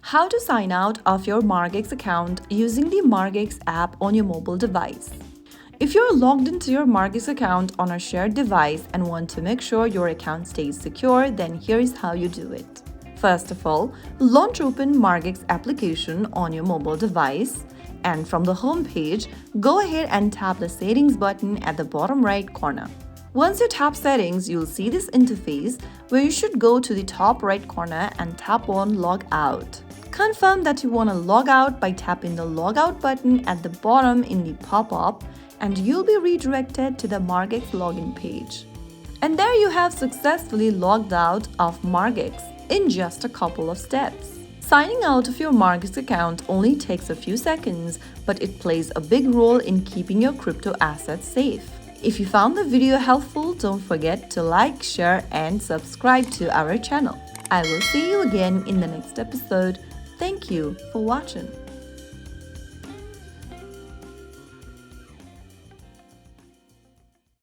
How to sign out of your Margex account using the Margex app on your mobile device. If you're logged into your Margex account on a shared device and want to make sure your account stays secure, then here's how you do it. First of all, launch open Margex application on your mobile device, and from the home page, go ahead and tap the settings button at the bottom right corner. Once you tap settings, you'll see this interface where you should go to the top right corner and tap on log out. Confirm that you want to log out by tapping the logout button at the bottom in the pop-up, and you'll be redirected to the Margex login page. And there you have successfully logged out of Margex in just a couple of steps. Signing out of your Margex account only takes a few seconds, but it plays a big role in keeping your crypto assets safe. If you found the video helpful, don't forget to like, share, and subscribe to our channel. I will see you again in the next episode. Thank you for watching.